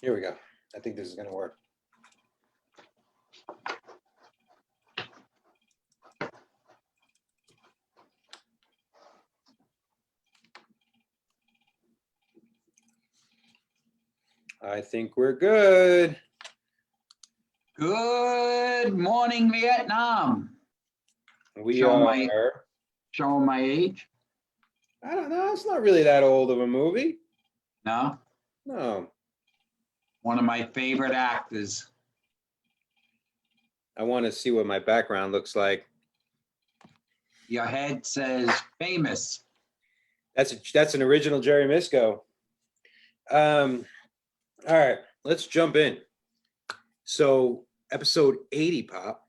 Here we go. I think this is going to work. I think we're good. Good morning, Vietnam. We Show are. Showing my age? I don't know. It's not really that old of a movie. No? No. One of my favorite actors. I want to see what my background looks like. Your head says famous. That's an original Jerry Misco. All right, let's jump in. So episode 80, Pop.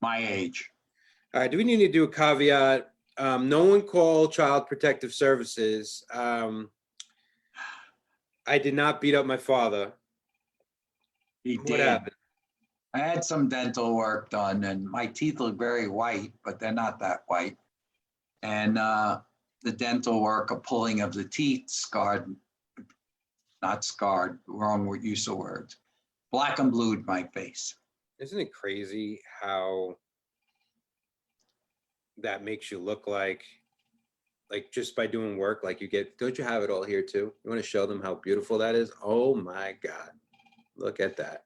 My age. All right, do we need to do a caveat? No one call Child Protective Services. I did not beat up my father. He What did. happened? I had some dental work done and my teeth look very white, but they're not that white. And the dental work, a pulling of the teeth scarred, not scarred, wrong use of words, black and blued my face. Isn't it crazy how that makes you look like just by doing work, like you get, don't you have it all here too? You want to show them how beautiful that is? Oh my God. Look at that.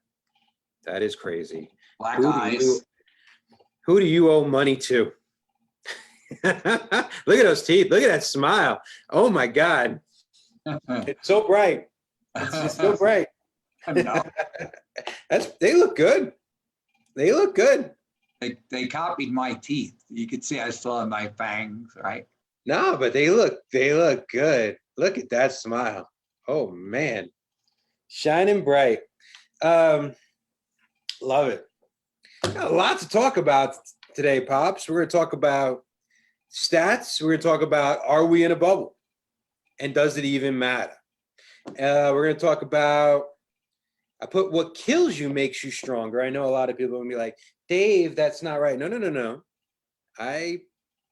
That is crazy. Black Who eyes. Who do you owe money to? Look at those teeth. Look at that smile. Oh my God. It's so bright. It's just so bright. No. They look good. They look good. They copied my teeth. You could see I still have my fangs, right? No, but they look good. Look at that smile. Oh man. Shining bright. Love it. Got a lot to talk about today, Pops. We're going to talk about stats. We're going to talk about, are we in a bubble? And does it even matter? We're going to talk about, I put what kills you makes you stronger. I know a lot of people will be like, Dave, that's not right. No. I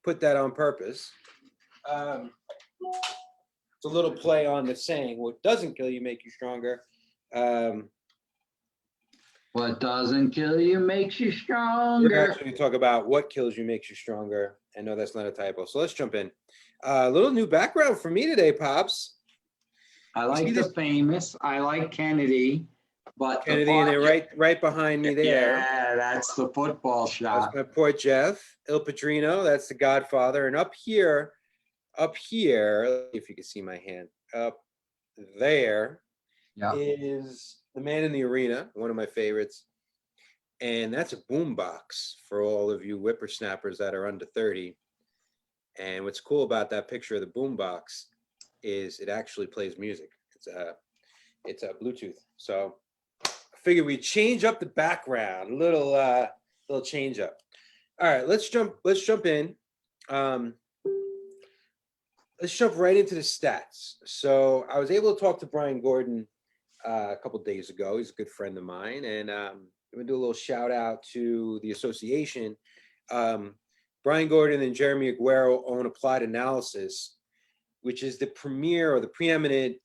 put that on purpose. It's a little play on the saying, what doesn't kill you make you stronger. What doesn't kill you makes you We're stronger. actually going to talk about what kills you makes you stronger. I know that's not a typo. So let's jump in. A little new background for me today, Pops. I like the famous. I like Kennedy. But Kennedy, and then right behind me there. Yeah, that's the football shot. That's my poor Jeff. Il Padrino, that's the Godfather. And up here, if you can see my hand, up there is the Man in the Arena, one of my favorites. And that's a boombox for all of you whippersnappers that are under 30. And what's cool about that picture of the boombox is it actually plays music. It's a Bluetooth. So I figured we'd change up the background, a little change up. All right, let's jump in. Let's jump right into the stats. So I was able to talk to Brian Gordon a couple of days ago. He's a good friend of mine, and I'm gonna do a little shout out to the association. Brian Gordon and Jeremy Aguero own Applied Analysis, which is the premier or the preeminent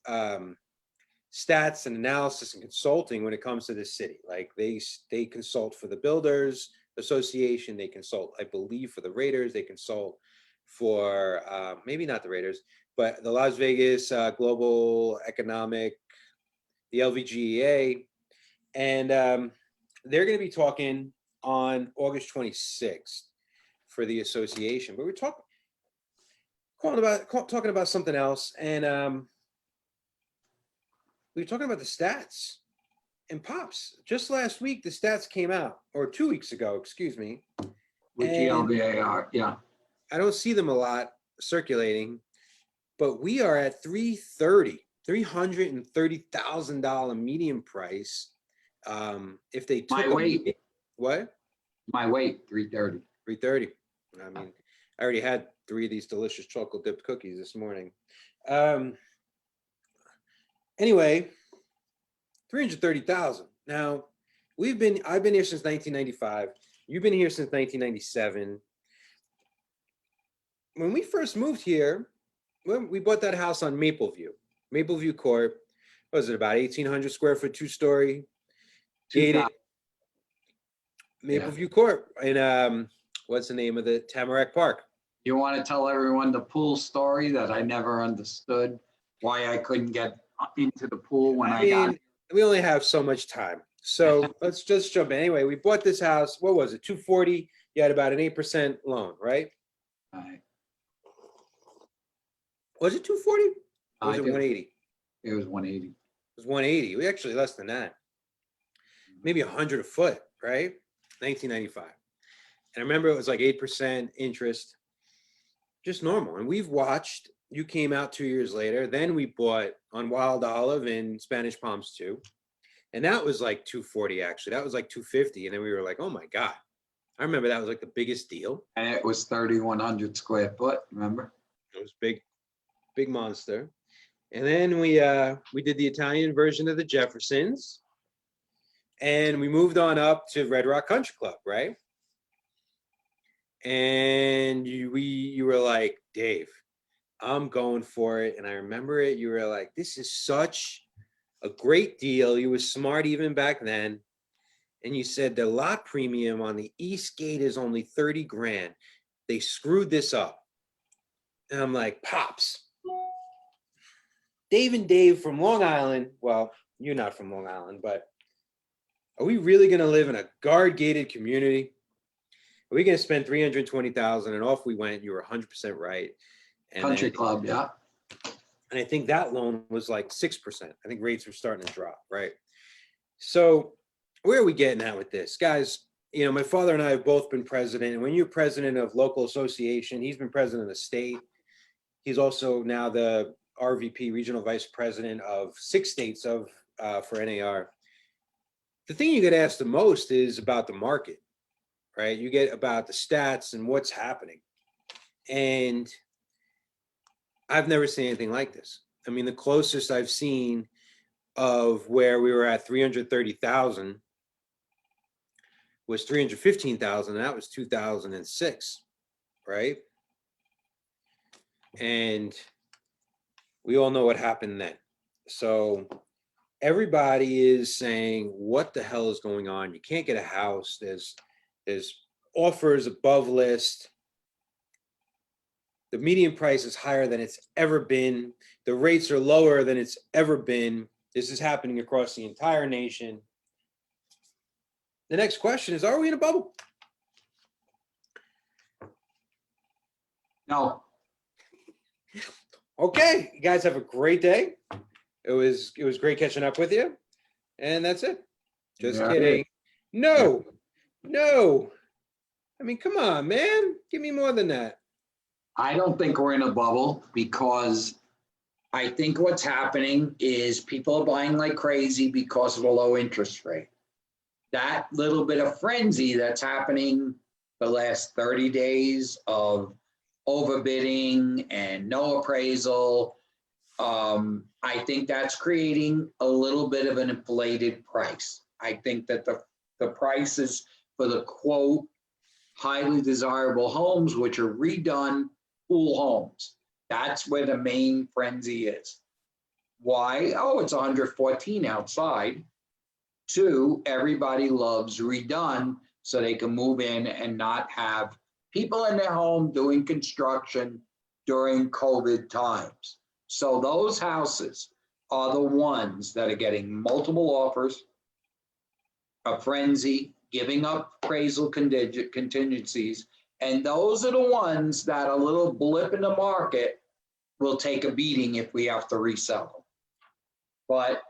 stats and analysis and consulting when it comes to this city. Like they consult for the Builders Association, they consult, I believe, for the Raiders, they consult for maybe not the Raiders, but the Las Vegas Global Economic, the LVGEA, and they're going to be talking on August 26th for the association. But we're talking about something else, and we were talking about the stats. And Pops, just last week the stats came out, or 2 weeks ago, excuse me. With GLVAR, yeah. I don't see them a lot circulating, but we are at $330,000 median price. If they took my weight, what? My weight, 330. 330. I mean, I already had 3 of these delicious chocolate dipped cookies this morning. Anyway, 330,000. Now, I've been here since 1995. You've been here since 1997. When we first moved here, we bought that house on Mapleview Court. what was it, about 1,800 square foot, 2-story, 2000. gated Maple Yeah. View Court in, what's the name of the Tamarack Park? You want to tell everyone the pool story that I never understood why I couldn't get into the pool when I I got mean, we only have so much time. So let's just jump in. Anyway, we bought this house. What was it? 240. You had about an 8% loan, right? it. Was it 240? Or was I it did. 180? It was 180. It was 180. We actually less than that. Maybe 100 a foot, right? 1995. And I remember it was like 8% interest, just normal. And we've watched, you came out 2 years later. Then we bought on Wild Olive in Spanish Palms too. And that was like 240 actually. That was like 250. And then we were like, oh my God. I remember that was like the biggest deal. And it was 3,100 square foot, remember? It was big, big monster. And then we did the Italian version of the Jeffersons. And we moved on up to Red Rock Country Club, right? And you were like, Dave, I'm going for it. And I remember it. You were like, this is such a great deal. You were smart even back then. And you said the lot premium on the East Gate is only 30 grand. They screwed this up. And I'm like, Pops, Dave and Dave from Long Island. Well, you're not from Long Island, but are we really going to live in a guard gated community? Are we going to spend 320,000? And off we went. You were 100% right. And Country then, club, yeah. and I think that loan was like 6%. I think rates were starting to drop, right? So where are we getting at with this? Guys, you know, my father and I have both been president. And when you're president of local association, he's been president of the state. He's also now the RVP, regional vice president of 6 states of for NAR. The thing you get asked the most is about the market, right? You get about the stats and what's happening. And I've never seen anything like this. I mean, the closest I've seen of where we were at 330,000 was 315,000, and that was 2006, right? And we all know what happened then. So everybody is saying, what the hell is going on? You can't get a house. There's offers above list. The median price is higher than it's ever been. The rates are lower than it's ever been. This is happening across the entire nation. The next question is, are we in a bubble? No, Okay, you guys have a great day. It was great catching up with you. And that's it. Just Yeah. kidding. No. I mean, come on, man. Give me more than that. I don't think we're in a bubble because I think what's happening is people are buying like crazy because of a low interest rate. That little bit of frenzy that's happening the last 30 days of overbidding and no appraisal, I think that's creating a little bit of an inflated price. I think that the prices for the quote highly desirable homes, which are redone pool homes, that's where the main frenzy is. Why? Oh, it's 114 outside. 2, everybody loves redone so they can move in and not have people in their home doing construction during COVID times. So those houses are the ones that are getting multiple offers, a frenzy, giving up appraisal contingencies. And those are the ones that a little blip in the market will take a beating if we have to resell them. But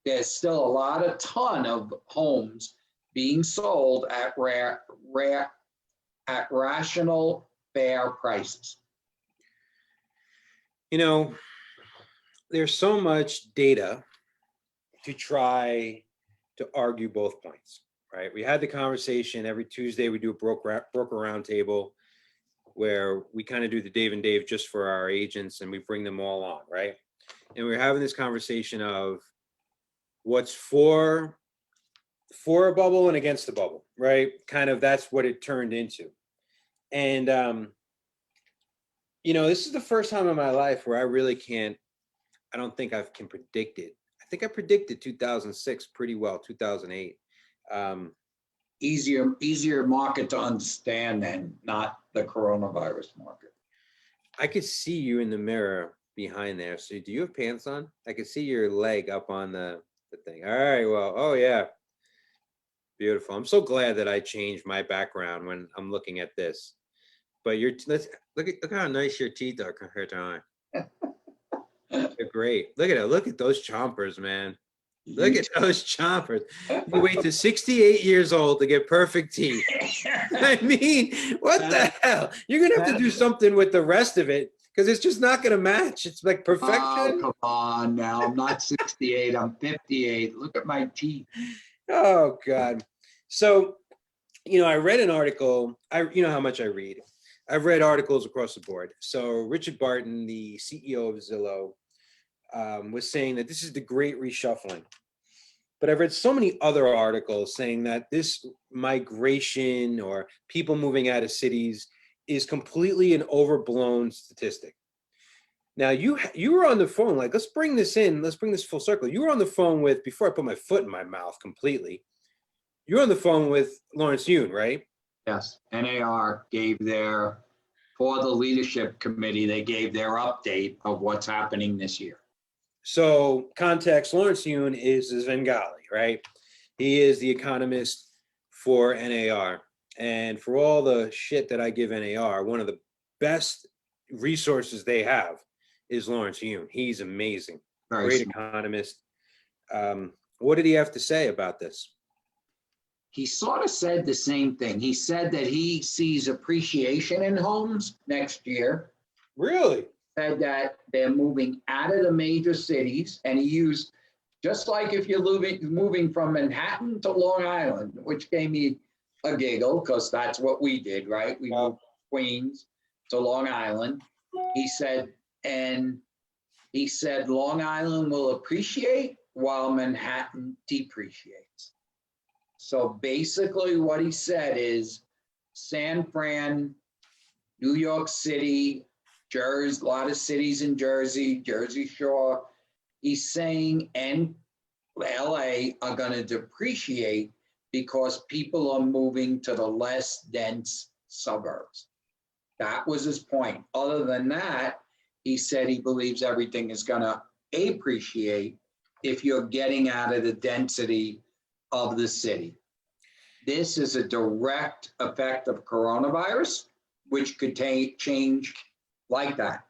there's still a ton of homes being sold at rational, fair prices. You know, there's so much data to try to argue both points, right? We had the conversation every Tuesday. We do a broker roundtable where we kind of do the Dave and Dave just for our agents, and we bring them all on, right? And we're having this conversation of what's for a bubble and against the bubble, right? Kind of that's what it turned into. And you know, this is the first time in my life where I really can't, I don't think I can predict it. I think I predicted 2006 pretty well, 2008. Easier market to understand than not the coronavirus market. I could see you in the mirror behind there. So do you have pants on? I could see your leg up on the thing. All right, well, oh yeah. Beautiful. I'm so glad that I changed my background when I'm looking at this. But let's look how nice your teeth are compared to mine. They're great. Look at it. Look at those chompers, man. Look at those chompers. You wait to 68 years old to get perfect teeth. I mean, what the hell? You're gonna have to do something with the rest of it because it's just not gonna match. It's like Oh, perfection. come on now. I'm not 68. I'm 58. Look at my teeth. Oh God. So, I read an article. You know how much I read. I've read articles across the board. So Richard Barton, the CEO of Zillow, was saying that this is the great reshuffling. But I've read so many other articles saying that this migration or people moving out of cities is completely an overblown statistic. Now you were on the phone, like, let's bring this full circle. You were on the phone with, before I put my foot in my mouth completely, you were on the phone with Lawrence Yun, right? Yes, NAR gave for the leadership committee, they gave their update of what's happening this year. So context, Lawrence Yun is Bengali, right? He is the economist for NAR. And for all the shit that I give NAR, one of the best resources they have is Lawrence Yun. He's amazing. Great economist. What did he have to say about this? He sort of said the same thing. He said that he sees appreciation in homes next year. Really? Said that they're moving out of the major cities, and he used, just like if you're moving from Manhattan to Long Island, which gave me a giggle because that's what we did, right? We moved Queens to Long Island. He said Long Island will appreciate while Manhattan depreciates. So basically what he said is San Fran, New York City, Jersey, a lot of cities in Jersey, Jersey Shore, he's saying, and LA are going to depreciate because people are moving to the less dense suburbs. That was his point. Other than that, he said he believes everything is going to appreciate if you're getting out of the density of the city. This is a direct effect of coronavirus, which could change like that.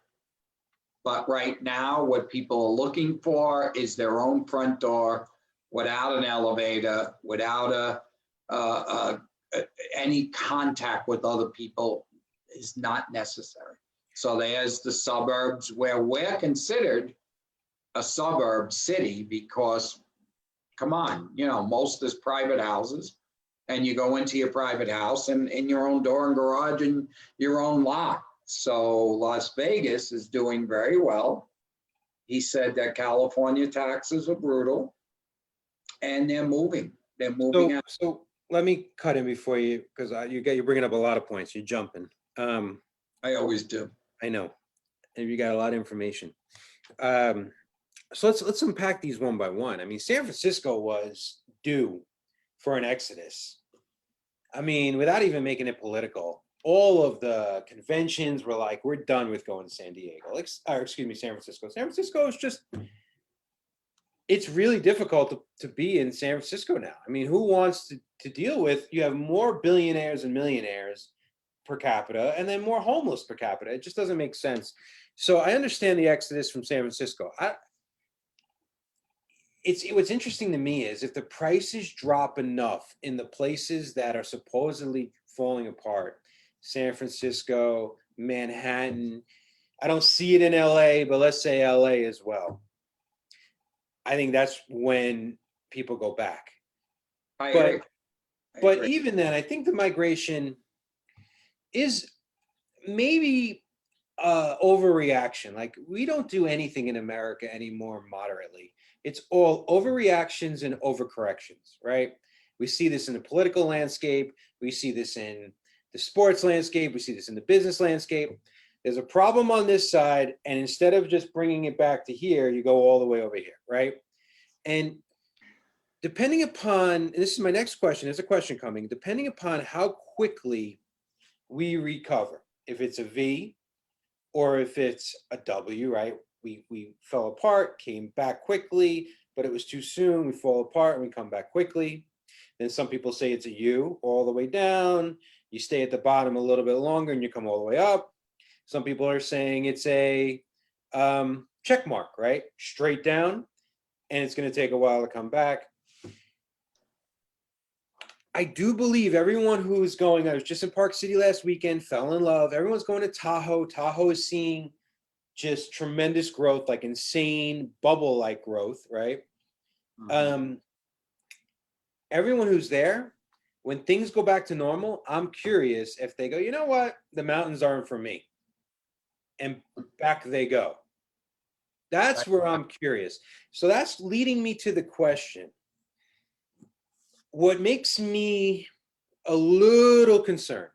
But right now, what people are looking for is their own front door without an elevator, without any contact with other people is not necessary. So there's the suburbs where we're considered a suburb city because, come on, most is private houses. And you go into your private house and in your own door and garage and your own lot. So Las Vegas is doing very well. He said that California taxes are brutal and they're moving. They're moving out. So let me cut in before you, because you're bringing up a lot of points. You're jumping. I always do. I know. And you got a lot of information. So let's unpack these one by one. I mean, San Francisco was due for an exodus. I mean, without even making it political, all of the conventions were like, we're done with going to San Francisco. San Francisco is just, it's really difficult to be in San Francisco now. I mean, who wants to deal with, you have more billionaires and millionaires per capita and then more homeless per capita. It just doesn't make sense. So I understand the exodus from San Francisco. What's interesting to me is if the prices drop enough in the places that are supposedly falling apart, San Francisco, Manhattan, I don't see it in LA, but let's say LA as well. I think that's when people go back. But even then, I think the migration is maybe overreaction. Like, we don't do anything in America anymore moderately. It's all overreactions and overcorrections, right? We see this in the political landscape. We see this in the sports landscape. We see this in the business landscape. There's a problem on this side, and instead of just bringing it back to here, you go all the way over here, right? And depending upon, and this is my next question, there's a question coming, depending upon how quickly we recover, if it's a V or if it's a W, right? We fell apart, came back quickly, but it was too soon. We fall apart and we come back quickly. Then some people say it's a U all the way down. You stay at the bottom a little bit longer and you come all the way up. Some people are saying it's a check mark, right? Straight down, and it's going to take a while to come back. I do believe everyone who is going, I was just in Park City last weekend, fell in love. Everyone's going to Tahoe. Tahoe is seeing just tremendous growth, like insane bubble-like growth, right? Mhm. Everyone who's there, when things go back to normal, I'm curious if they go, you know what, the mountains aren't for me, and back they go. That's where I'm curious. So that's leading me to the question. What makes me a little concerned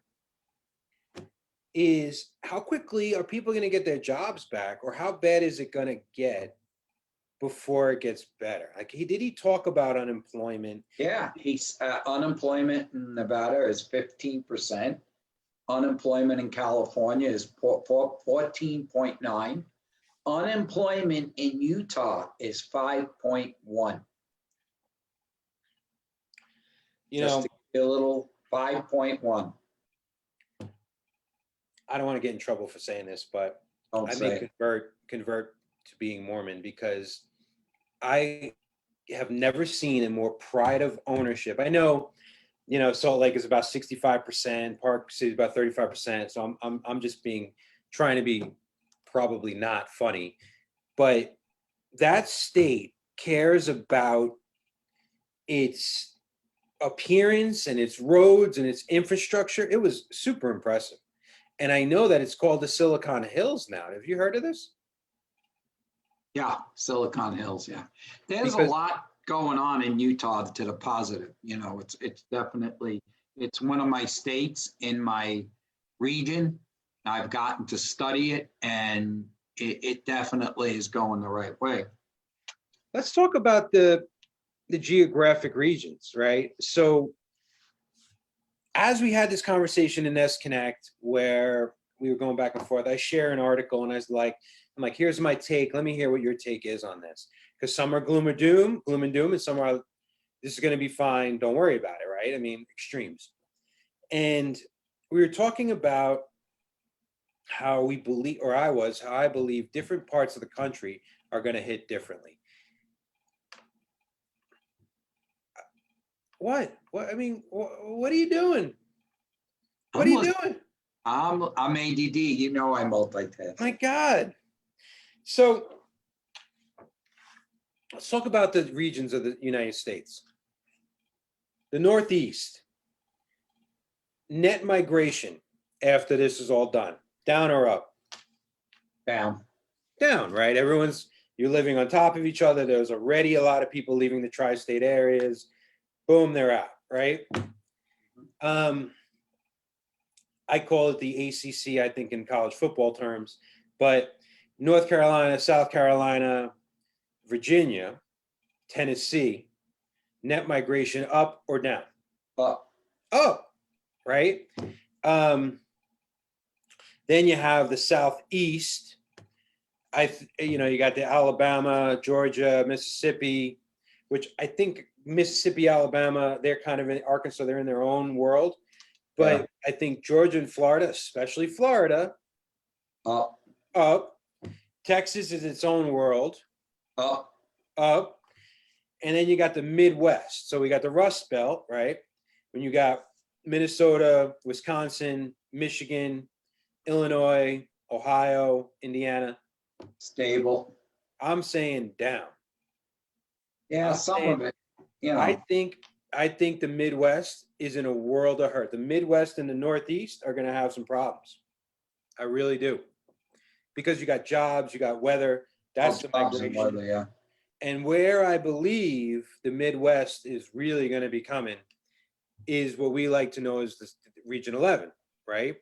is how quickly are people going to get their jobs back, or how bad is it going to get before it gets better? Like, did he talk about unemployment? Yeah, he's unemployment in Nevada is 15%. Unemployment in California is 14.9. Unemployment in Utah is 5.1. You Just know, to give you a little 5.1. I don't want to get in trouble for saying this, but Don't I may say. convert to being Mormon, because I have never seen a more pride of ownership. I know, Salt Lake is about 65%, Park City is about 35%. So I'm just trying to be probably not funny, but that state cares about its appearance and its roads and its infrastructure. It was super impressive. And I know that it's called the Silicon Hills now. Have you heard of this? Yeah, Silicon Hills. Yeah, there's a Because lot going on in Utah to the positive. It's definitely it's one of my states in my region. I've gotten to study it, and it definitely is going the right way. let's talk about the geographic regions, right? So as we had this conversation in S Connect where we were going back and forth, I share an article and I'm like, here's my take. Let me hear what your take is on this. Because some are gloom and doom, and some are, this is going to be fine. Don't worry about it, right? I mean, extremes. And we were talking about how we believe, or how I believe different parts of the country are going to hit differently. What? I mean, what are you doing? What are I'm you listening. doing? I'm ADD. I multitask. My God. So let's talk about the regions of the United States. The Northeast, net migration after this is all done, down or up? Down. Down, right? You're living on top of each other. There's already a lot of people leaving the tri-state areas. Boom, they're out, right? Um, I call it the ACC, I think, in college football terms, but North Carolina, South Carolina, Virginia, Tennessee, net migration up or down? Up. Up, right? Um, then you have the Southeast. You got the Alabama, Georgia, Mississippi, which I think Mississippi, Alabama, they're kind of in Arkansas, they're in their own world. But Yeah. I think Georgia and Florida, especially Florida, Up. up. Texas is its own world, Up. up. And then you got the Midwest. So we got the Rust Belt, right? When you got Minnesota, Wisconsin, Michigan, Illinois, Ohio, Indiana. Stable. I'm saying down. Yeah, I'm some saying of it. I think I think the Midwest is in a world of hurt. The Midwest and the Northeast are going to have some problems. I really do, because you got jobs, you got weather. All That's the jobs and migration. weather. Yeah. And where I believe the Midwest is really going to be coming is what we like to know as the Region 11, right?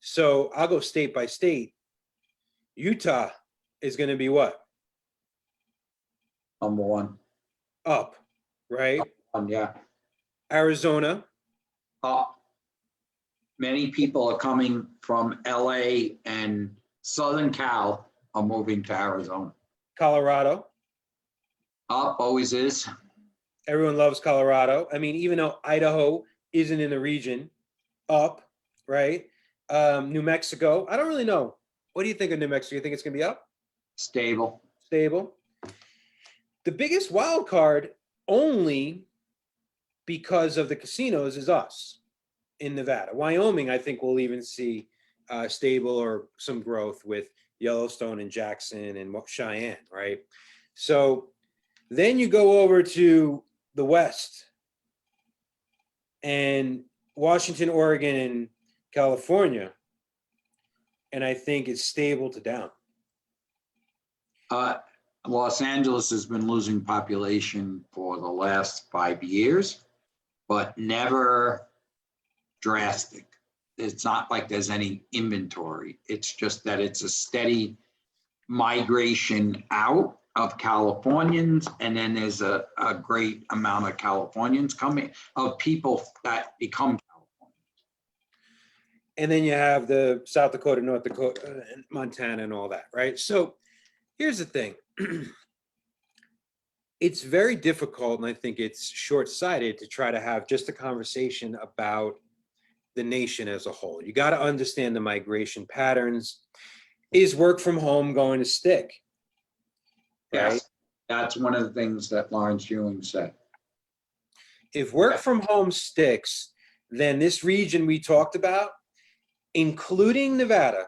So I'll go state by state. Utah is going to be what? Number one. up, right? Yeah. Arizona, Uh, Many people are coming from LA and Southern Cal are moving to Arizona. Colorado. Up always is. Everyone loves Colorado. I mean, even though Idaho isn't in the region, up, right? New Mexico. I don't really know. What do you think of New Mexico? You think it's going to be up? Stable. Stable? The biggest wild card, only because of the casinos, is us in Nevada. Wyoming, I think we'll even see stable or some growth with Yellowstone and Jackson and Cheyenne, right? So then you go over to the West and Washington, Oregon, and California, and I think it's stable to down. Los Angeles has been losing population for the last 5 years, but never drastic. It's not like there's any inventory. It's just that it's a steady migration out of Californians, and then there's a great amount of Californians coming, of people that become Californians. And then you have the South Dakota, North Dakota, and Montana and all that, right? So here's the thing. It's very difficult, and I think it's short-sighted to try to have just a conversation about the nation as a whole. You got to understand the migration patterns. Is work from home going to stick? Right? Yes, that's one of the things that Lawrence Ewing said. If work from home sticks, then this region we talked about, including Nevada,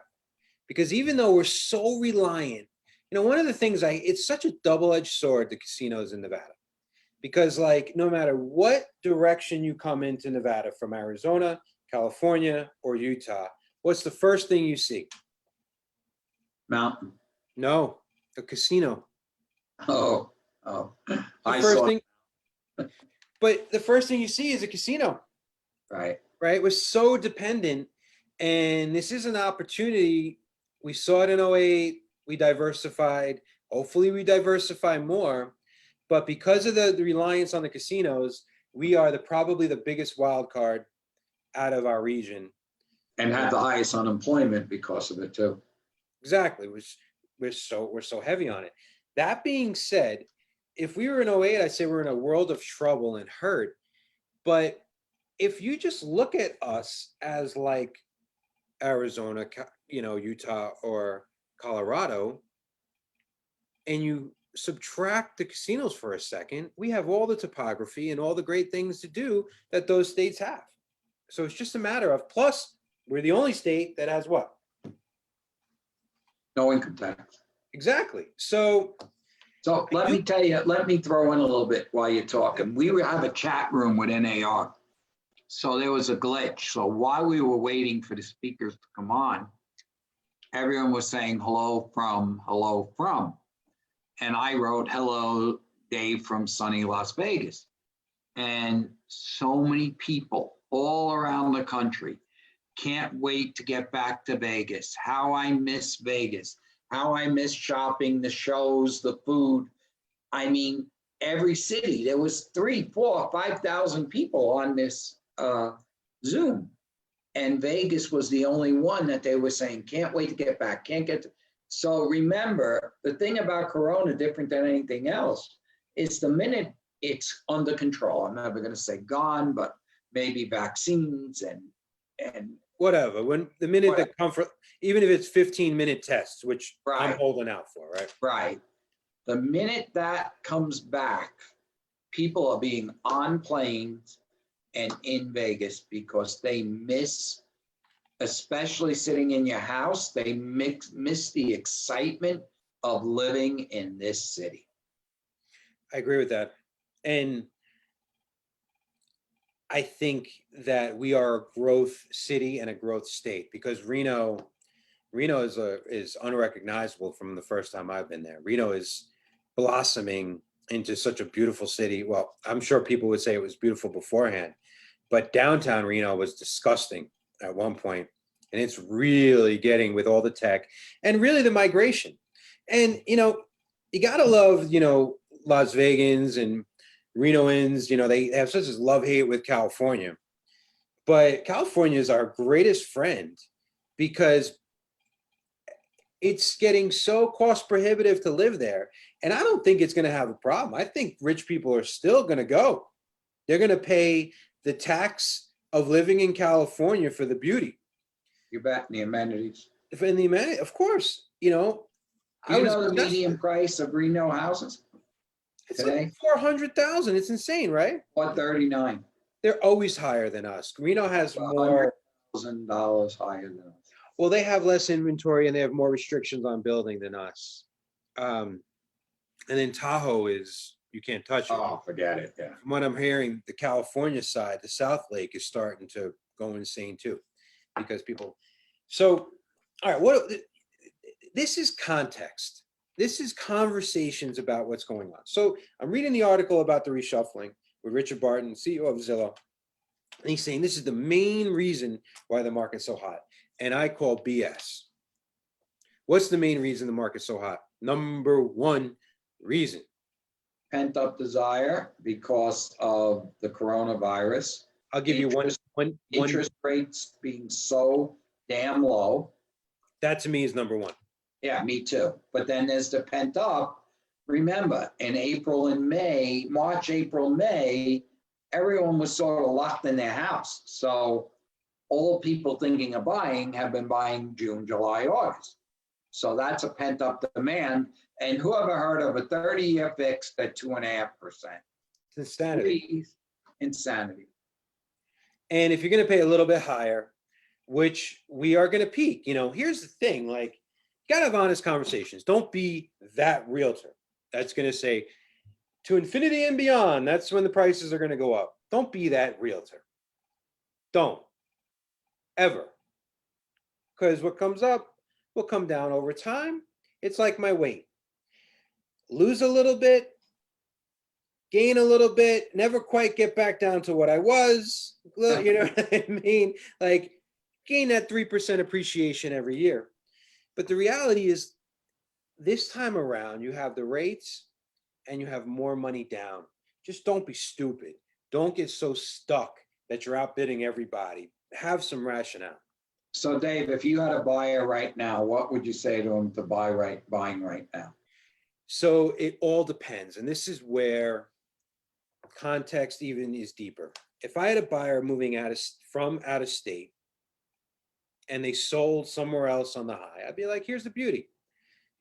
because even though we're so reliant, one of the things it's such a double-edged sword, the casinos in Nevada, because like no matter what direction you come into Nevada from Arizona, California, or Utah, what's the first thing you see? Mountain. No, a casino. Oh. The first thing, but the first thing you see is a casino. Right. Right? We're so dependent, and this is an opportunity. We saw it in 08. We diversified. Hopefully we diversify more. But because of the reliance on the casinos, we are probably the biggest wild card out of our region. And have the highest unemployment because of it too. Exactly. We're so heavy on it. That being said, if we were in 08, I'd say we're in a world of trouble and hurt. But if you just look at us as like Arizona, Utah, or Colorado, and you subtract the casinos for a second, we have all the topography and all the great things to do that those states have. So it's just a matter of, plus we're the only state that has what? No income tax. Exactly. So let me tell you, let me throw in a little bit while you're talking. We have a chat room with NAR. So there was a glitch. So while we were waiting for the speakers to come on, everyone was saying hello from. And I wrote, hello, Dave from sunny Las Vegas. And so many people all around the country can't wait to get back to Vegas. How I miss Vegas. How I miss shopping, the shows, the food. I mean, every city, there was 3,000, 4,000, 5,000 people on this Zoom. And Vegas was the only one that they were saying, can't wait to get back, can't get to. So remember, the thing about Corona, different than anything else, is the minute it's under control, I'm never going to say gone, but maybe vaccines and whatever. When the minute that comfort, even if it's 15-minute tests, which I'm holding out for, right? Right. The minute that comes back, people are being on planes and in Vegas because they miss, especially sitting in your house, they miss the excitement of living in this city. I agree with that. And I think that we are a growth city and a growth state, because Reno is unrecognizable from the first time I've been there. Reno is blossoming into such a beautiful city. Well, I'm sure people would say it was beautiful beforehand, but downtown Reno was disgusting at one point, and it's really getting, with all the tech and really the migration. And you gotta love Las Vegans and Renoans, they have such a love-hate with California. But California is our greatest friend because it's getting so cost prohibitive to live there. And I don't think it's going to have a problem. I think rich people are still going to go. They're going to pay the tax of living in California for the beauty. You bet, and the amenities. If in the amenities, of course, Do I you was know the obsessed median with it. price of Reno houses It's today? like 400,000. It's insane, right? 139. They're always higher than us. Reno has more. $100,000 higher than us. Well, they have less inventory and they have more restrictions on building than us. And then Tahoe is, you can't touch it. Oh, forget it. Yeah. From what I'm hearing, the California side, the South Lake is starting to go insane too, because people. So, all right, this is context. This is conversations about what's going on. So I'm reading the article about the reshuffling with Richard Barton, CEO of Zillow. And he's saying this is the main reason why the market's so hot. And I call BS. What's the main reason the market's so hot? Number one reason. Pent up desire because of the coronavirus. I'll give you one. Interest rates being so damn low. That to me is number one. Yeah, me too. But then there's the pent up. Remember, in April and May, March, April, May, everyone was sort of locked in their house. So all people thinking of buying have been buying June, July, August. So that's a pent up demand. And whoever heard of a 30-year fixed at 2.5%? It's insanity. Please, insanity. And if you're going to pay a little bit higher, which we are going to peak, here's the thing, like, you got to have honest conversations. Don't be that realtor that's going to say to infinity and beyond, that's when the prices are going to go up. Don't be that realtor. Don't. Ever. Because what comes up will come down over time. It's like my weight. Lose a little bit, gain a little bit, never quite get back down to what I was. You know what I mean? Like, gain that 3% appreciation every year. But the reality is, this time around, you have the rates and you have more money down. Just don't be stupid. Don't get so stuck that you're outbidding everybody. Have some rationale. So Dave, if you had a buyer right now, what would you say to him to buying right now? So it all depends. And this is where context even is deeper. If I had a buyer moving from out of state and they sold somewhere else on the high, I'd be like, here's the beauty.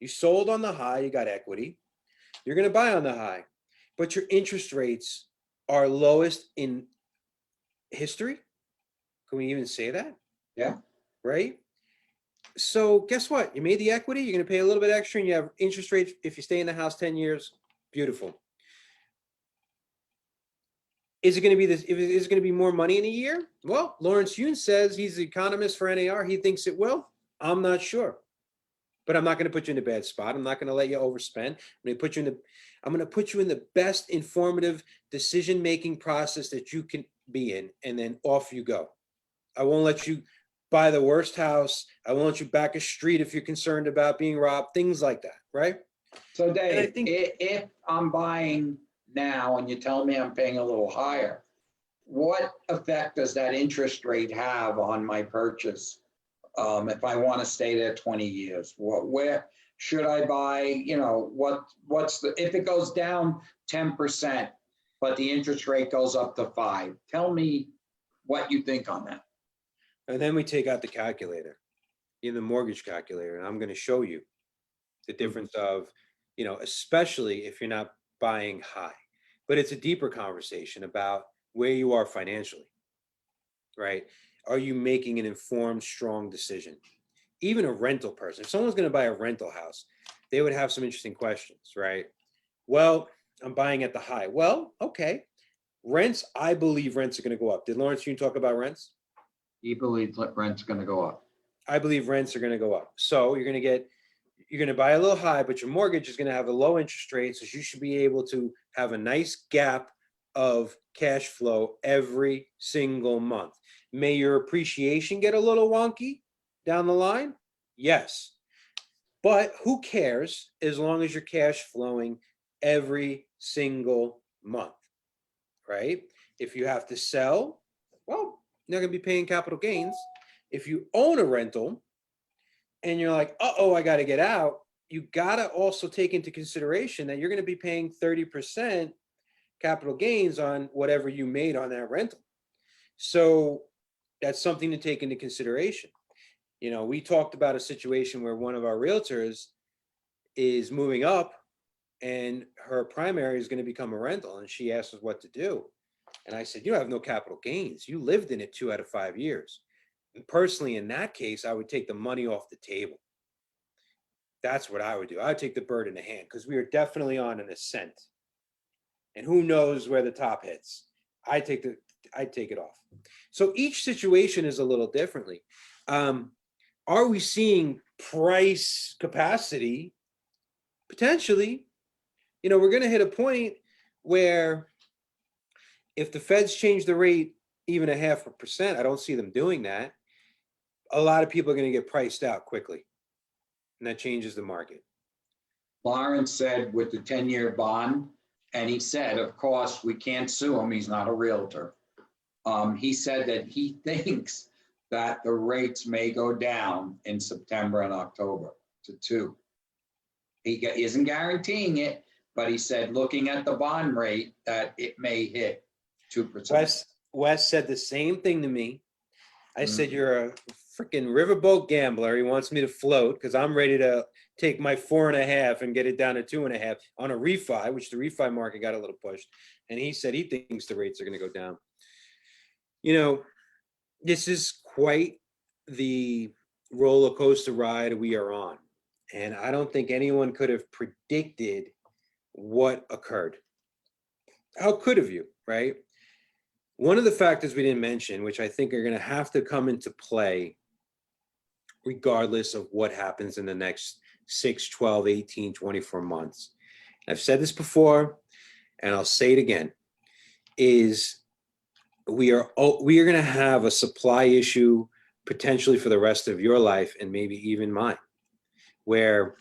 You sold on the high, you got equity. You're going to buy on the high, but your interest rates are lowest in history. Can we even say that? Yeah. Right? So guess what? You made the equity. You're going to pay a little bit extra and you have interest rates. If you stay in the house 10 years, beautiful. Is it going to be this? Is it going to be more money in a year? Well, Lawrence Yun says he's the economist for NAR. He thinks it will. I'm not sure. But I'm not going to put you in a bad spot. I'm not going to let you overspend. I'm going to put you in the best informative decision-making process that you can be in, and then off you go. I won't let you buy the worst house. I won't let you back a street if you're concerned about being robbed, things like that, right? So Dave, if I'm buying now and you tell me I'm paying a little higher, what effect does that interest rate have on my purchase? If I want to stay there 20 years, where should I buy? If it goes down 10%, but the interest rate goes up to 5%, tell me what you think on that. And then we take out the calculator, in the mortgage calculator, and I'm going to show you the difference of, especially if you're not buying high. But it's a deeper conversation about where you are financially, right? Are you making an informed, strong decision? Even a rental person, if someone's going to buy a rental house, they would have some interesting questions, right? Well, I'm buying at the high. Well, okay. Rents, I believe rents are going to go up. Did Lawrence Yun talk about rents? He believes rent's going to go up. I believe rents are going to go up. So you're going to buy a little high, but your mortgage is going to have a low interest rate. So you should be able to have a nice gap of cash flow every single month. May your appreciation get a little wonky down the line? Yes. But who cares as long as you're cash flowing every single month? right? If you have to sell, well, you're not going to be paying capital gains. If you own a rental and you're like, uh-oh, I got to get out, you got to also take into consideration that you're going to be paying 30% capital gains on whatever you made on that rental. So that's something to take into consideration. You know, we talked about a situation where one of our realtors is moving up and her primary is going to become a rental, and she asked us what to do. And I said, you have no capital gains. You lived in it 2 out of 5 years. And personally, in that case, I would take the money off the table. That's what I would do. I would take the bird in the hand because we are definitely on an ascent. And who knows where the top hits. I'd take it off. So each situation is a little differently. Are we seeing price capacity? Potentially. You know, we're going to hit a point where if the Feds change the rate even 0.5%, I don't see them doing that. A lot of people are going to get priced out quickly, and that changes the market. Lawrence said with the 10-year bond, and he said, of course, we can't sue him. He's not a realtor. He said that he thinks that the rates may go down in September and October to 2. He isn't guaranteeing it, but he said, looking at the bond rate, that it may hit 2%. Wes said the same thing to me. I said, you're a freaking riverboat gambler. He wants me to float because I'm ready to take my 4.5 and get it down to 2.5 on a refi, which the refi market got a little pushed. And he said he thinks the rates are going to go down. You know, this is quite the roller coaster ride we are on. And I don't think anyone could have predicted what occurred. How could have you, right? One of the factors we didn't mention, which I think are going to have to come into play regardless of what happens in the next 6, 12, 18, 24 months. I've said this before, and I'll say it again, is we are going to have a supply issue potentially for the rest of your life and maybe even mine, where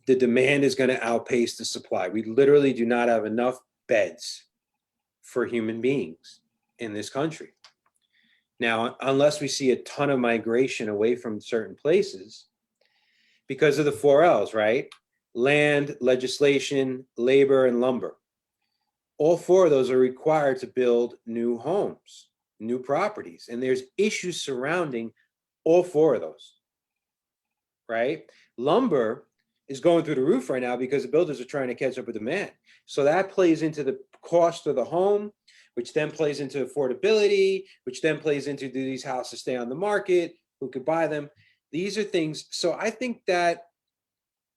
the demand is going to outpace the supply. We literally do not have enough beds for human beings in this country. Now, unless we see a ton of migration away from certain places because of the 4 L's, right? Land, legislation, labor, and lumber. All 4 of those are required to build new homes, new properties. And there's issues surrounding all 4 of those, right? Lumber is going through the roof right now because the builders are trying to catch up with demand. So that plays into the cost of the home, which then plays into affordability, which then plays into, do these houses stay on the market? Who could buy them? These are things. So I think that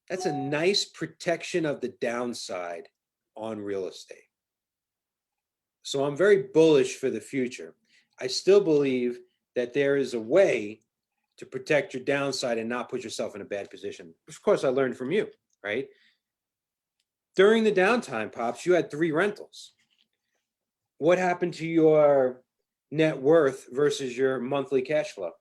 that's a nice protection of the downside on real estate. So I'm very bullish for the future. I still believe that there is a way to protect your downside and not put yourself in a bad position. Of course, I learned from you, right? During the downtime, Pops, you had 3 rentals. What happened to your net worth versus your monthly cash flow?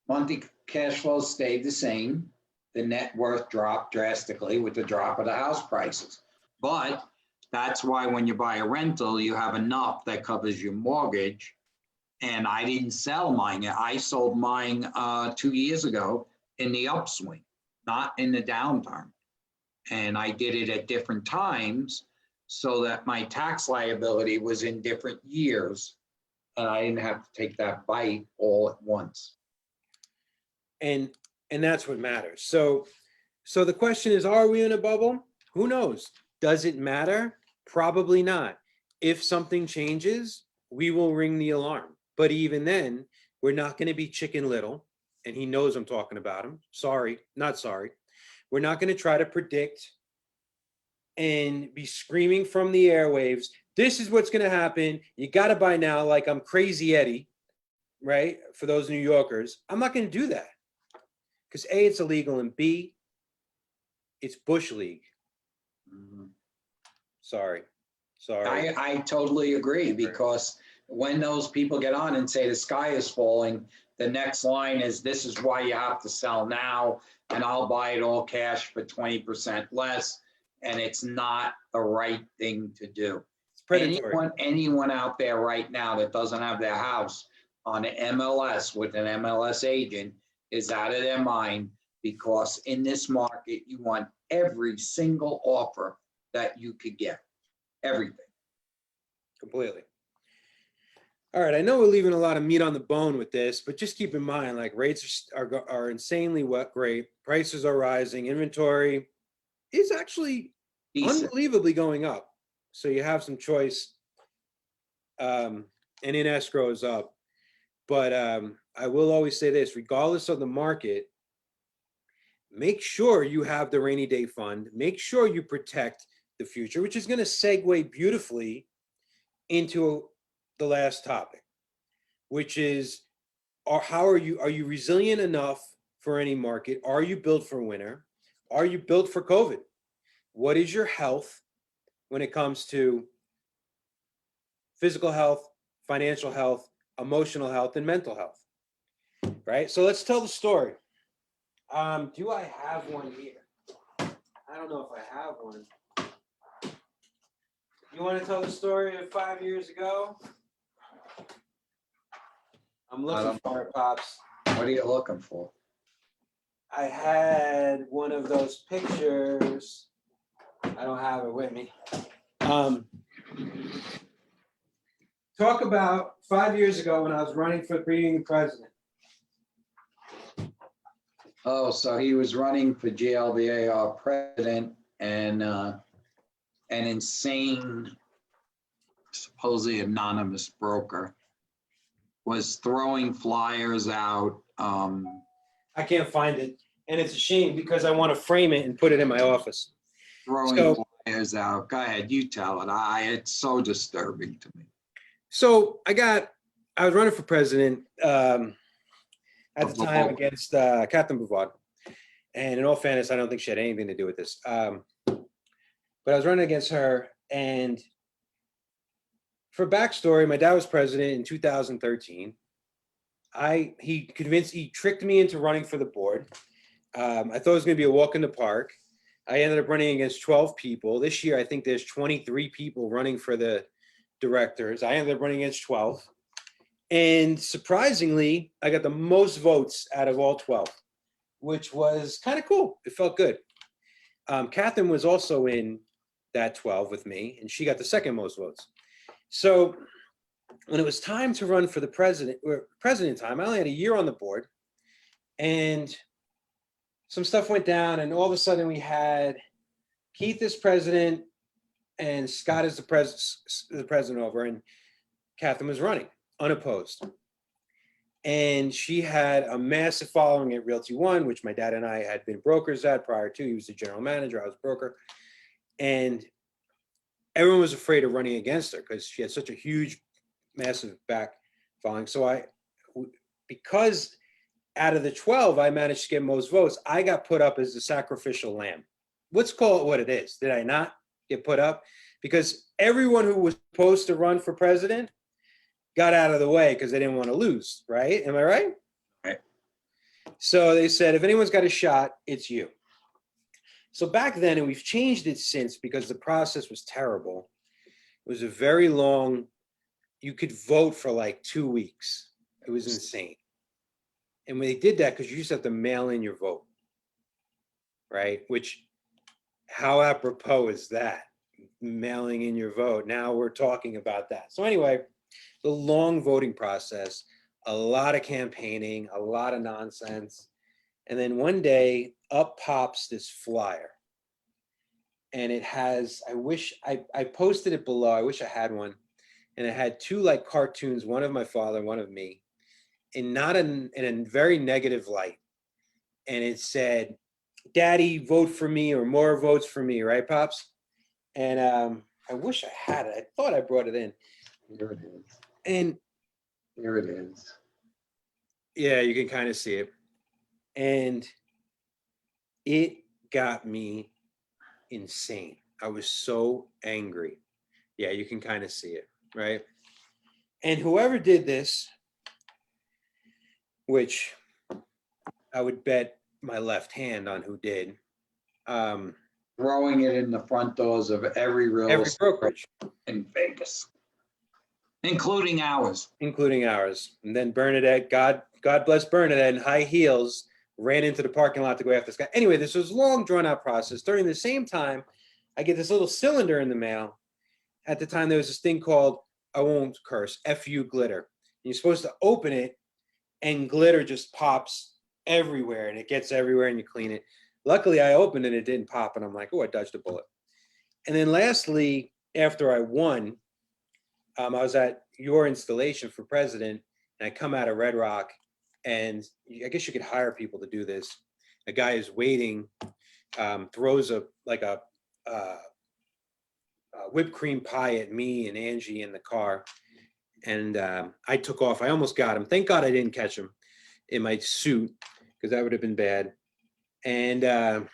Monthly cash flow stayed the same. The net worth dropped drastically with the drop of the house prices. But that's why when you buy a rental, you have enough that covers your mortgage. And I didn't sell mine. I sold mine 2 years ago in the upswing, not in the downturn. And I did it at different times so that my tax liability was in different years. And I didn't have to take that bite all at once. And that's what matters. So the question is, are we in a bubble? Who knows? Does it matter? Probably not. If something changes, we will ring the alarm. But even then, we're not going to be Chicken Little. And he knows I'm talking about him. Sorry, not sorry. We're not going to try to predict and be screaming from the airwaves, this is what's going to happen. You got to buy now, like I'm Crazy Eddie, right? For those New Yorkers. I'm not going to do that. Because A, it's illegal, and B, it's Bush League. Mhm. Sorry. I totally agree, because when those people get on and say the sky is falling, the next line is, this is why you have to sell now, and I'll buy it all cash for 20% less. and it's not the right thing to do. It's predatory. Anyone out there right now that doesn't have their house on an MLS with an MLS agent is out of their mind, because in this market, you want every single offer that you could get, everything. Completely. All right, I know we're leaving a lot of meat on the bone with this, but just keep in mind, like rates are insanely great. Prices are rising. Inventory is actually Decent. unbelievably going up. So you have some choice. And in escrow is up. But I will always say this, regardless of the market, make sure you have the rainy day fund. Make sure you protect the future, which is going to segue beautifully into the last topic, which is, how are you resilient enough for any market? Are you built for winter? Are you built for COVID? What is your health when it comes to physical health, financial health, emotional health, and mental health? Right? So let's tell the story. Do I have one here? I don't know if I have one. You want to tell the story of 5 years ago? I'm looking for it, Pops. What are you looking for? I had one of those pictures. I don't have it with me. Talk about 5 years ago when I was running for being president. Oh, so he was running for GLBAR president, and an insane, supposedly anonymous broker was throwing flyers out. I can't find it, and it's a shame because I want to frame it and put it in my office. Throwing flyers out. Go ahead, you tell it. It's so disturbing to me. So I was running for president at the time against Catherine Bouvard. And in all fairness, I don't think she had anything to do with this. But I was running against her. And for backstory, my dad was president in 2013. He tricked me into running for the board. I thought it was going to be a walk in the park. I ended up running against 12 people. This year, I think there's 23 people running for the directors. I ended up running against 12. And surprisingly, I got the most votes out of all 12, which was kind of cool. It felt good. Catherine was also in that 12 with me, and she got the second most votes. So when it was time to run for the president time, I only had a year on the board, and some stuff went down, and all of a sudden we had Keith as president and Scott as the president over, and Catherine was running unopposed. And she had a massive following at Realty One, which my dad and I had been brokers at prior to. He was the general manager, I was broker. And everyone was afraid of running against her because she had such a huge, massive back following. So because out of the 12, I managed to get most votes, I got put up as the sacrificial lamb. Let's call it what it is. Did I not get put up? Because everyone who was supposed to run for president got out of the way because they didn't want to lose, right? Am I right? Right. So they said, if anyone's got a shot, it's you. So back then, and we've changed it since because the process was terrible. It was a very long, you could vote for like 2 weeks. It was insane. And when they did that, because you just have to mail in your vote, right? Which, how apropos is that? Mailing in your vote. Now we're talking about that. So anyway, the long voting process, a lot of campaigning, a lot of nonsense. And then one day up pops this flyer. And it has, I posted it below. I wish I had one. And it had two like cartoons, one of my father, one of me, and not in a very negative light. And it said, Daddy, vote for me, or more votes for me, right, Pops? And I wish I had it. I thought I brought it in. Here it is. And here it is. Yeah, you can kind of see it. And it got me insane. I was so angry. Yeah, you can kind of see it, right? And whoever did this, which I would bet my left hand on who did, throwing it in the front doors of every real every estate brokerage, in Vegas, including ours. including ours. And then Bernadette, God bless Bernadette, in high heels, ran into the parking lot to go after this guy. Anyway, this was a long, drawn out process. During the same time, I get this little cylinder in the mail. At the time, there was this thing called, I won't curse, FU glitter. And you're supposed to open it, and glitter just pops everywhere, and it gets everywhere, and you clean it. Luckily, I opened it, it didn't pop, and I'm like, oh, I dodged a bullet. And then lastly, after I won, I was at your installation for president, and I come out of Red Rock, and I guess you could hire people to do this. A guy is waiting, throws a whipped cream pie at me and Angie in the car, and I took off. I almost got him. Thank God I didn't catch him in my suit, because that would have been bad. And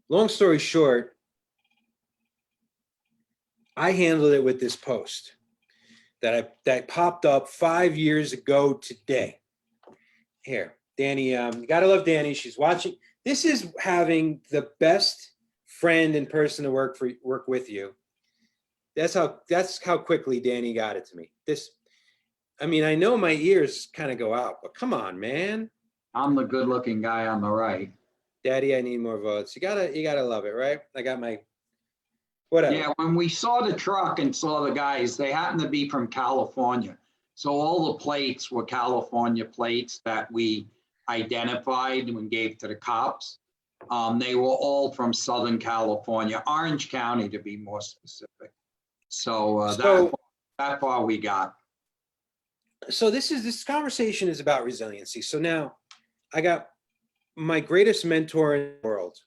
long story short, I handled it with this post that popped up 5 years ago today. Here, Danny, you gotta love Danny. She's watching. This is having the best friend and person to work with you. That's how quickly Danny got it to me. I mean, I know my ears kind of go out, but come on, man. I'm the good-looking guy on the right. Daddy, I need more votes. You gotta love it, right? I got my whatever. Yeah, when we saw the truck and saw the guys, they happened to be from California. So all the plates were California plates that we identified and gave to the cops. They were all from Southern California, Orange County to be more specific. So that far we got. So this conversation is about resiliency. So now I got my greatest mentor in the world,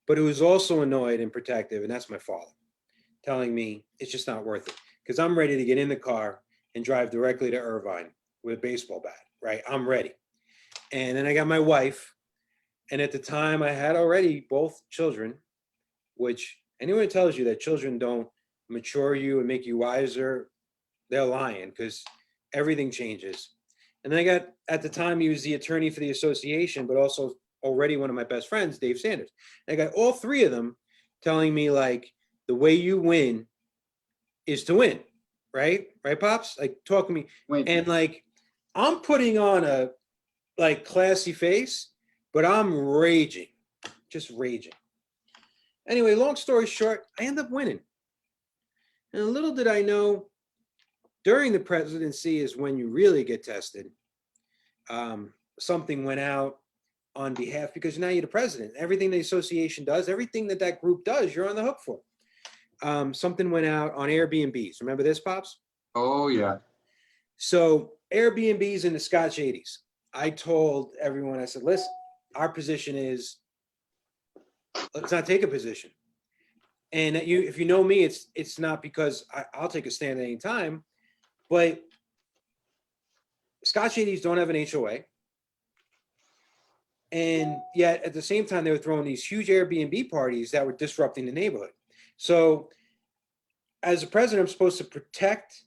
but who is also annoyed and protective, and that's my father, telling me it's just not worth it, because I'm ready to get in the car and drive directly to Irvine with a baseball bat, right? I'm ready. And then I got my wife, and at the time I had already both children, which anyone who tells you that children don't mature you and make you wiser, they're lying, because everything changes. And then I got, at the time, he was the attorney for the association, but also already one of my best friends, Dave Sanders. And I got all three of them telling me, like, the way you win is to win, right? Right, Pops? Like, talk to me. Win. And like, I'm putting on a like classy face, but I'm raging, just raging. Anyway, long story short, I end up winning. And little did I know, during the presidency is when you really get tested. Something went out on behalf, because now you're the president. Everything the association does, everything that group does, you're on the hook for. Something went out on Airbnbs. Remember this, Pops? Oh, yeah. So Airbnbs in the Scotch 80s. I told everyone, I said, listen, our position is, let's not take a position. And if you know me, it's not because I'll take a stand at any time, but Scotch 80s don't have an HOA. And yet at the same time, they were throwing these huge Airbnb parties that were disrupting the neighborhood. So as a president, I'm supposed to protect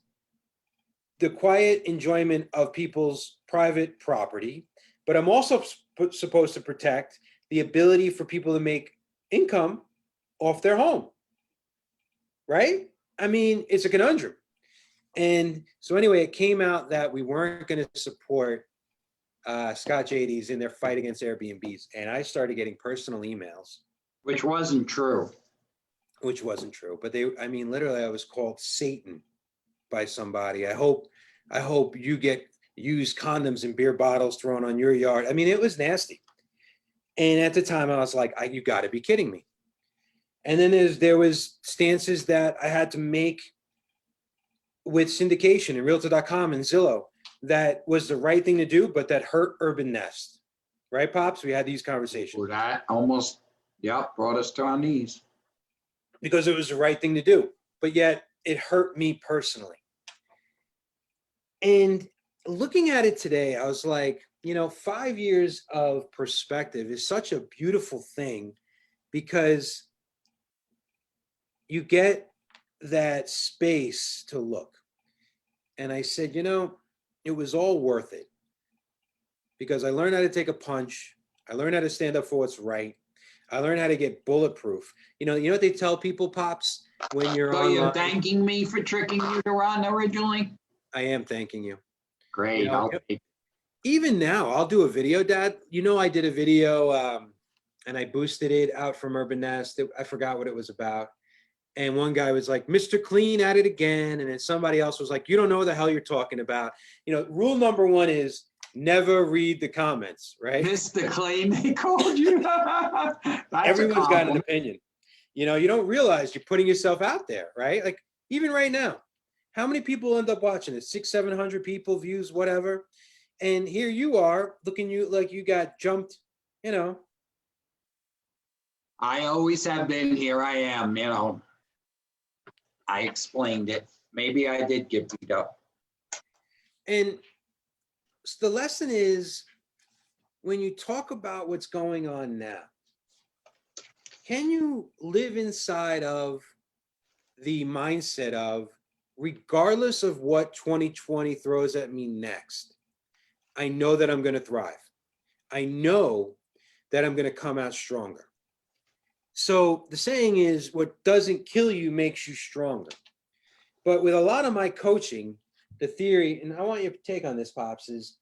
the quiet enjoyment of people's private property, but I'm also supposed to protect the ability for people to make income off their home, right? I mean, it's a conundrum. And so anyway, it came out that we weren't going to support Scotch 80s in their fight against Airbnbs. And I started getting personal emails. Which wasn't true. Which wasn't true. But literally I was called Satan by somebody. I hope you get used condoms and beer bottles thrown on your yard. I mean, it was nasty. And at the time I was like, you got to be kidding me. And then there was stances that I had to make with syndication and Realtor.com and Zillow that was the right thing to do, but that hurt Urban Nest. Right, Pops? We had these conversations. Well, that almost, brought us to our knees. Because it was the right thing to do, but yet it hurt me personally. And looking at it today, I was like, 5 years of perspective is such a beautiful thing, because you get that space to look. And I said, it was all worth it, because I learned how to take a punch. I learned how to stand up for what's right. I learned how to get bulletproof. You know what they tell people, Pops, when you're So you're online? thanking me for tricking you to run originally? I am thanking you. You Great, know, I'll take. even now, I'll do a video, Dad. I did a video and I boosted it out from Urban Nest. I forgot what it was about. And one guy was like, Mr. Clean at it again. And then somebody else was like, you don't know what the hell you're talking about. Rule number one is never read the comments, right? Mr. Clean, they called you. That's a Everyone's got an compliment. opinion. You don't realize you're putting yourself out there, right? Like even right now, how many people end up watching it? 700 people, views, whatever. And here you are looking like you got jumped, you know. I always have been, here I am, I explained it. Maybe I did get beat up. And the lesson is when you talk about what's going on now, can you live inside of the mindset of, regardless of what 2020 throws at me next, I know that I'm going to thrive. I know that I'm going to come out stronger. So the saying is, what doesn't kill you makes you stronger. But with a lot of my coaching, the theory, and I want your take on this, Pops, is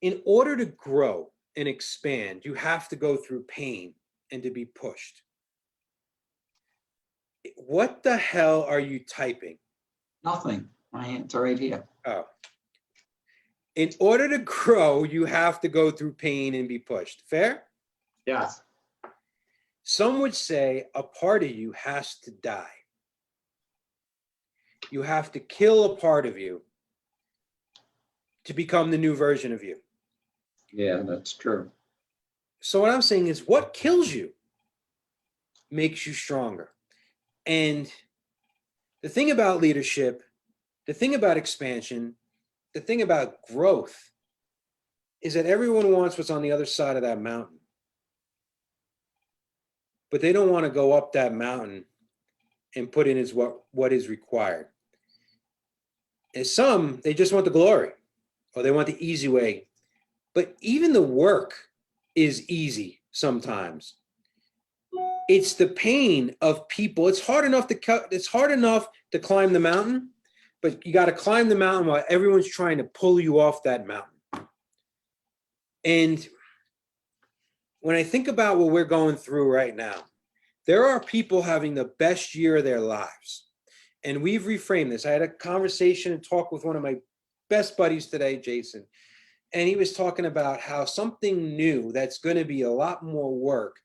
in order to grow and expand, you have to go through pain and to be pushed. What the hell are you typing? Nothing. My hands are right here. Oh. In order to grow, you have to go through pain and be pushed. Fair? Yes. Some would say a part of you has to die. You have to kill a part of you to become the new version of you. Yeah, that's true. So what I'm saying is, what kills you makes you stronger. And the thing about leadership, the thing about expansion, the thing about growth is that everyone wants what's on the other side of that mountain. But they don't want to go up that mountain and put in is what is required. And some, they just want the glory or they want the easy way. But even the work is easy sometimes. It's the pain of people. It's hard enough to climb the mountain, but you got to climb the mountain while everyone's trying to pull you off that mountain. And when I think about what we're going through right now, there are people having the best year of their lives. And we've reframed this. I had a conversation and talk with one of my best buddies today, Jason, and he was talking about how something new that's going to be a lot more work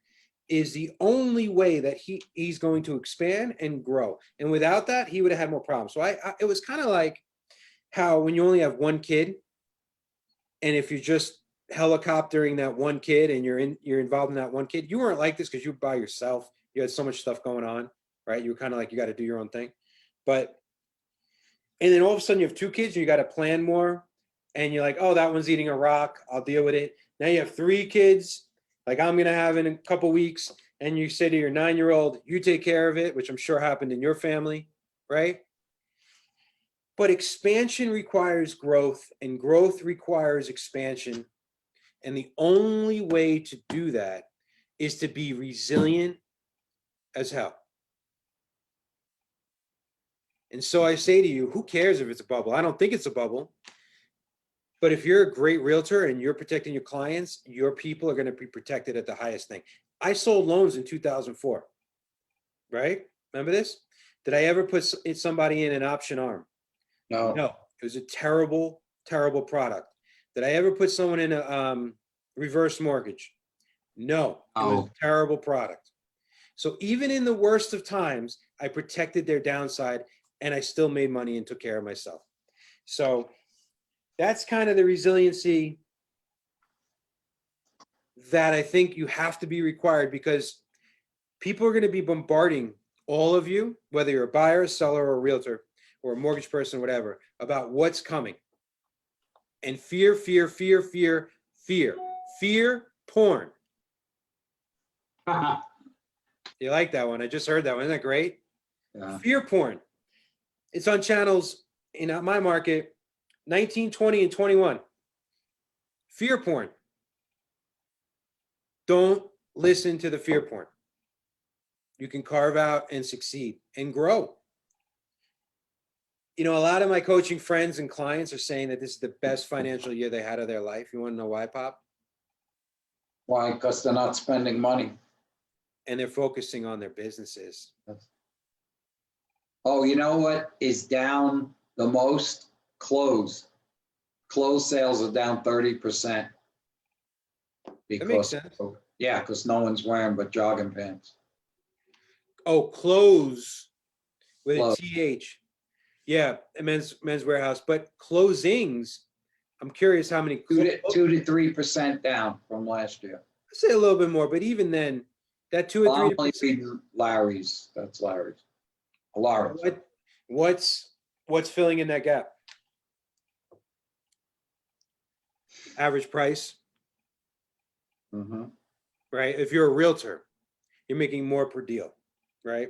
is the only way that he's going to expand and grow. And without that, he would have had more problems. So it was kind of like how when you only have one kid, and if you're just helicoptering that one kid and you're involved in that one kid, you weren't like this because you were by yourself. You had so much stuff going on, right? You were kind of like, you got to do your own thing. And then all of a sudden you have two kids and you got to plan more. And you're like, oh, that one's eating a rock. I'll deal with it. Now you have three kids, like I'm going to have in a couple weeks. And you say to your 9-year-old, you take care of it, which I'm sure happened in your family, right? But expansion requires growth and growth requires expansion. And the only way to do that is to be resilient as hell. And so I say to you, who cares if it's a bubble? I don't think it's a bubble. But if you're a great realtor and you're protecting your clients, your people are going to be protected at the highest thing. I sold loans in 2004, right? Remember this? Did I ever put somebody in an option arm? No. No, it was a terrible, terrible product. Did I ever put someone in a reverse mortgage? No, it was a terrible product. So even in the worst of times, I protected their downside and I still made money and took care of myself. So that's kind of the resiliency that I think you have to be required, because people are going to be bombarding all of you, whether you're a buyer, a seller, or a realtor, or a mortgage person, whatever, about what's coming. And fear porn. You like that one? I just heard that one. Isn't that great? Yeah. Fear porn. It's on channels in my market, 19, 20, and 21. Fear porn. Don't listen to the fear porn. You can carve out and succeed and grow. A lot of my coaching friends and clients are saying that this is the best financial year they had of their life. You want to know why, Pop? Why? Because they're not spending money. And they're focusing on their businesses. Oh, you know what is down the most? Clothes. Clothes sales are down 30%. That makes sense. Yeah, because no one's wearing but jogging pants. Oh, clothes with Clothes. a TH. Yeah, a men's warehouse. But closings, I'm curious how many. 2 to 3% down from last year. I'd say a little bit more, but even then, that 2 or Well, 3. I'm only reading Larry's. That's Larry's. Larry's. What's filling in that gap? Average price, Mm-hmm. right? If you're a realtor, you're making more per deal, right?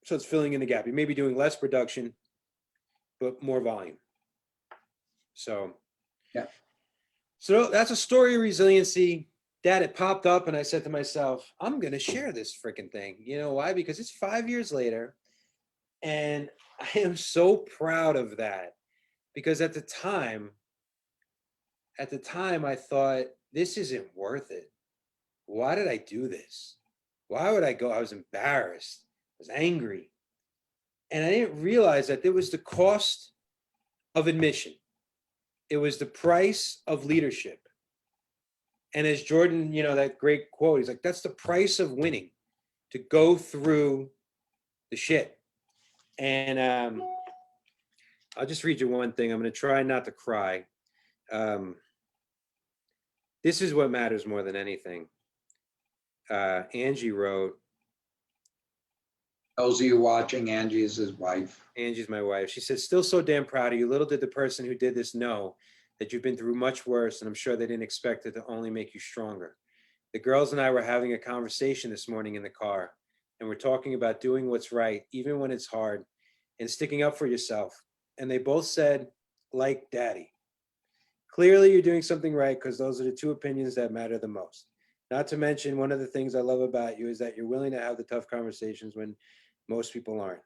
So it's filling in the gap. You may be doing less production, but more volume. So, yeah. So that's a story of resiliency. Dad, it popped up, and I said to myself, I'm going to share this freaking thing. You know why? Because it's 5 years later, and I am so proud of that. Because at the time, I thought, this isn't worth it. Why did I do this? Why would I go? I was embarrassed. I was angry. And I didn't realize that there was the cost of admission. It was the price of leadership. And as Jordan, that great quote, he's like, that's the price of winning, to go through the shit. And I'll just read you one thing. I'm going to try not to cry. This is what matters more than anything. Angie wrote. Those of you watching, Angie is his wife. Angie's my wife. She said, still so damn proud of you. Little did the person who did this know that you've been through much worse, and I'm sure they didn't expect it to only make you stronger. The girls and I were having a conversation this morning in the car, and we're talking about doing what's right, even when it's hard, and sticking up for yourself. And they both said, like daddy. Clearly, you're doing something right, because those are the two opinions that matter the most. Not to mention, one of the things I love about you is that you're willing to have the tough conversations when most people aren't.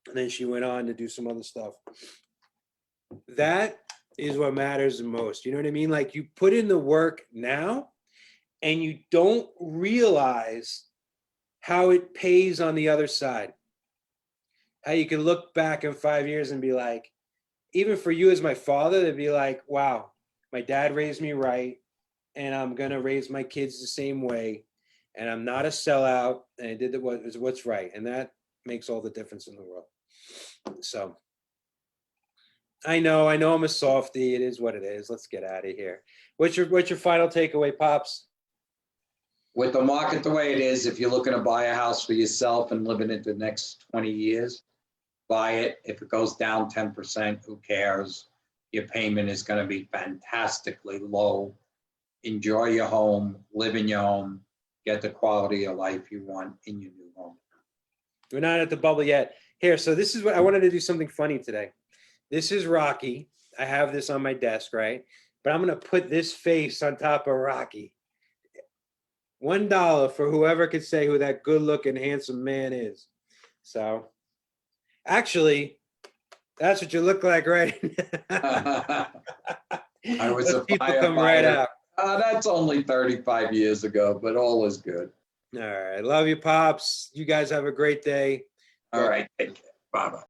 And then she went on to do some other stuff. That is what matters the most. You know what I mean? Like, you put in the work now, and you don't realize how it pays on the other side. How you can look back in 5 years and be like, even for you as my father, to be like, wow, my dad raised me right, and I'm going to raise my kids the same way, and I'm not a sellout, and I did what's right. And that makes all the difference in the world. So I know I'm a softie. It is what it is. Let's get out of here. What's your final takeaway, Pops? With the market the way it is, if you're looking to buy a house for yourself and live in it the next 20 years, buy it. If it goes down 10%, who cares? Your payment is going to be fantastically low. Enjoy your home, live in your home, get the quality of life you want in your new home. We're not at the bubble yet. Here, so this is what I wanted to do, something funny today. This is Rocky. I have this on my desk, right? But I'm going to put this face on top of Rocky. $1 for whoever could say who that good-looking, handsome man is. So, actually, that's what you look like, right? I was Those a people come right firefighter. out. That's only 35 years ago, but all is good. All right. Love you, Pops. You guys have a great day. All right. Take care. Bye-bye.